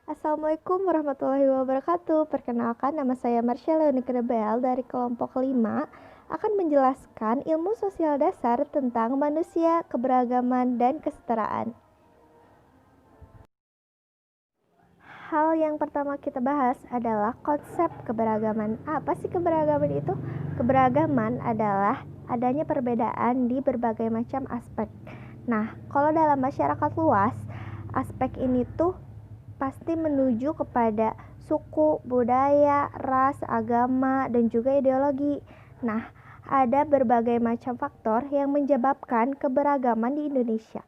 Assalamualaikum warahmatullahi wabarakatuh. Perkenalkan, nama saya Marsha Leonika Bel dari kelompok 5 akan menjelaskan ilmu sosial dasar tentang manusia, keberagaman, dan kesetaraan. Hal yang pertama kita bahas adalah konsep keberagaman. Apa sih keberagaman itu? Keberagaman adalah adanya perbedaan di berbagai macam aspek. Nah, kalau dalam masyarakat luas, aspek ini tuh pasti menuju kepada suku, budaya, ras, agama, dan juga ideologi. Nah, ada berbagai macam faktor yang menyebabkan keberagaman di Indonesia.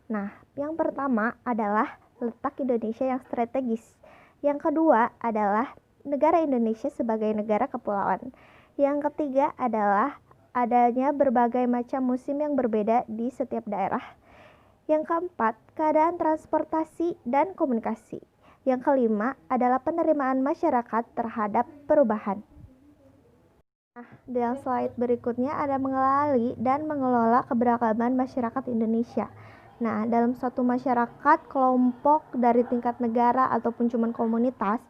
Nah, yang pertama adalah letak Indonesia yang strategis. Yang kedua adalah negara Indonesia sebagai negara kepulauan. Yang ketiga adalah adanya berbagai macam musim yang berbeda di setiap daerah. Yang keempat, keadaan transportasi dan komunikasi. Yang kelima adalah penerimaan masyarakat terhadap perubahan. Nah, dalam slide berikutnya ada mengenali dan mengelola keberagaman masyarakat Indonesia. Nah, dalam suatu masyarakat, kelompok dari tingkat negara ataupun cuman komunitas,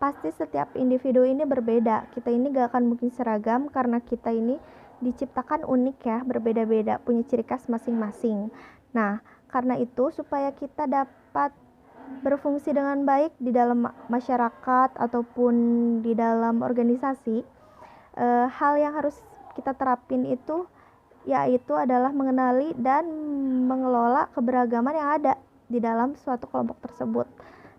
pasti setiap individu ini berbeda. Kita ini gak akan mungkin seragam karena kita ini diciptakan unik ya, berbeda-beda, punya ciri khas masing-masing. Nah, karena itu supaya kita dapat berfungsi dengan baik di dalam masyarakat ataupun di dalam organisasi, hal yang harus kita terapin itu yaitu adalah mengenali dan mengelola keberagaman yang ada di dalam suatu kelompok tersebut.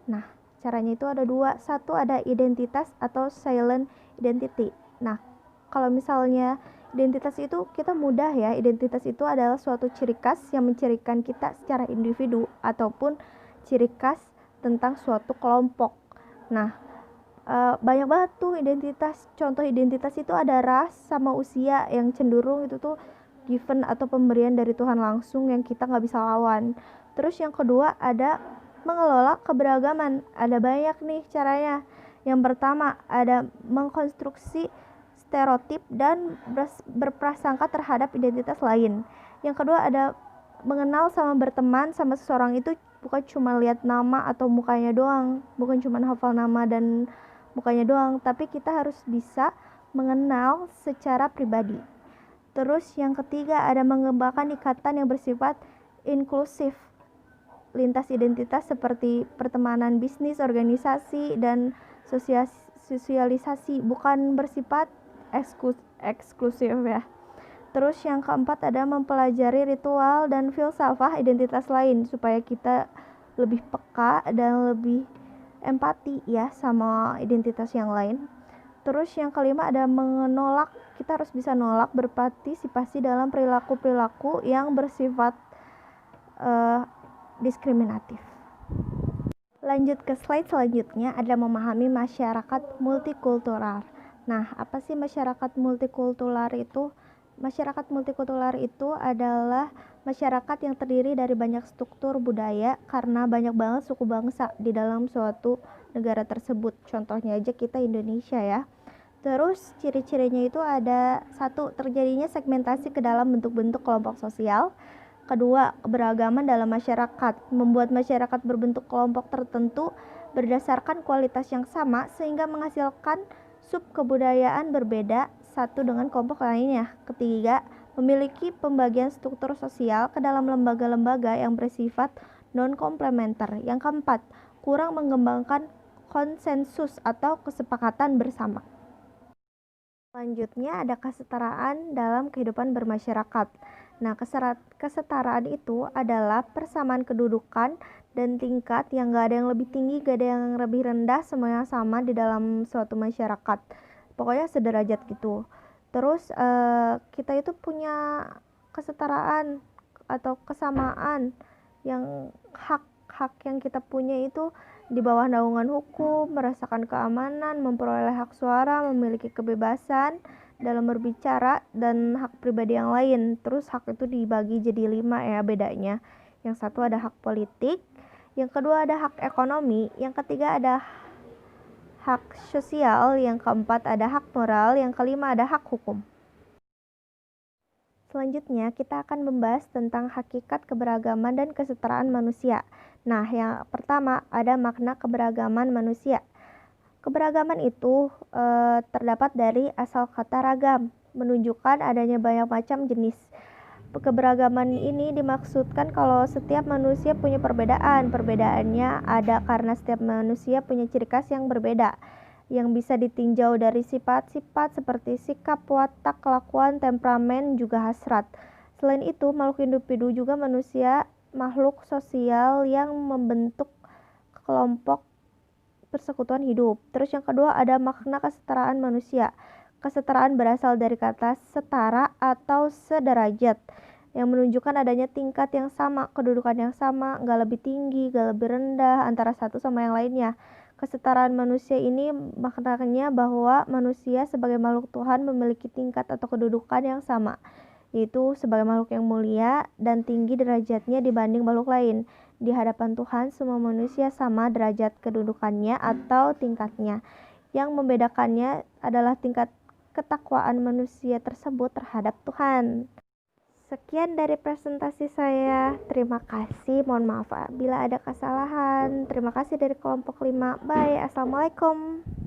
Nah, caranya itu ada dua. Satu ada identitas atau silent identity. Nah, kalau misalnya identitas itu kita mudah ya. Identitas itu adalah suatu ciri khas yang mencirikan kita secara individu ataupun ciri khas tentang suatu kelompok. Nah, banyak banget tuh identitas. Contoh identitas itu ada ras sama usia yang cenderung itu tuh given atau pemberian dari Tuhan langsung yang kita nggak bisa lawan. Terus yang kedua ada mengelola keberagaman. Ada banyak nih caranya. Yang pertama ada mengkonstruksi stereotip dan berprasangka terhadap identitas lain. Yang kedua ada mengenal sama berteman sama seseorang itu bukan cuma lihat nama atau mukanya doang, bukan cuma hafal nama dan mukanya doang, tapi kita harus bisa mengenal secara pribadi. Terus yang ketiga ada mengembangkan ikatan yang bersifat inklusif lintas identitas seperti pertemanan, bisnis, organisasi, dan sosialisasi, bukan bersifat eksklusif ya. Terus yang keempat ada mempelajari ritual dan filsafah identitas lain supaya kita lebih peka dan lebih empati ya sama identitas yang lain. Terus yang kelima ada menolak, kita harus bisa nolak berpartisipasi dalam perilaku-perilaku yang bersifat diskriminatif. Lanjut ke slide selanjutnya ada memahami masyarakat multikultural. Nah, apa sih masyarakat multikultural itu? Masyarakat multikultural itu adalah masyarakat yang terdiri dari banyak struktur budaya karena banyak banget suku bangsa di dalam suatu negara tersebut. Contohnya aja kita Indonesia ya. Terus ciri-cirinya itu ada satu, terjadinya segmentasi ke dalam bentuk-bentuk kelompok sosial. Kedua, keberagaman dalam masyarakat, membuat masyarakat berbentuk kelompok tertentu berdasarkan kualitas yang sama sehingga menghasilkan subkebudayaan berbeda satu dengan kelompok lainnya. Ketiga, memiliki pembagian struktur sosial ke dalam lembaga-lembaga yang bersifat non-komplementer. Yang keempat, kurang mengembangkan konsensus atau kesepakatan bersama. Selanjutnya ada kesetaraan dalam kehidupan bermasyarakat. Nah, kesetaraan itu adalah persamaan kedudukan dan tingkat yang gak ada yang lebih tinggi, gak ada yang lebih rendah, semuanya sama di dalam suatu masyarakat. Pokoknya sederajat gitu. Terus kita itu punya kesetaraan atau kesamaan yang hak yang kita punya itu di bawah naungan hukum, merasakan keamanan, memperoleh hak suara, memiliki kebebasan dalam berbicara, dan hak pribadi yang lain. Terus hak itu dibagi jadi 5 ya bedanya. Yang satu ada hak politik, yang kedua ada hak ekonomi, yang ketiga ada hak sosial, yang keempat ada hak moral, yang kelima ada hak hukum. Selanjutnya kita akan membahas tentang hakikat keberagaman dan kesetaraan manusia. Nah, yang pertama ada makna keberagaman manusia. Keberagaman itu terdapat dari asal kata ragam, menunjukkan adanya banyak macam jenis. Keberagaman ini dimaksudkan kalau setiap manusia punya perbedaan. Perbedaannya ada karena setiap manusia punya ciri khas yang berbeda, yang bisa ditinjau dari sifat-sifat seperti sikap, watak, kelakuan, temperamen, juga hasrat. Selain itu, makhluk individu juga manusia makhluk sosial yang membentuk kelompok persekutuan hidup. Terus yang kedua ada makna kesetaraan manusia. Kesetaraan berasal dari kata setara atau sederajat, yang menunjukkan adanya tingkat yang sama, kedudukan yang sama, gak lebih tinggi, gak lebih rendah antara satu sama yang lainnya. Kesetaraan manusia ini maknanya bahwa manusia sebagai makhluk Tuhan memiliki tingkat atau kedudukan yang sama, yaitu sebagai makhluk yang mulia dan tinggi derajatnya dibanding makhluk lain. Di hadapan Tuhan, semua manusia sama derajat kedudukannya atau tingkatnya. Yang membedakannya adalah tingkat ketakwaan manusia tersebut terhadap Tuhan. Sekian dari presentasi saya. Terima kasih. Mohon maaf bila ada kesalahan. Terima kasih dari kelompok 5. Bye. Assalamualaikum.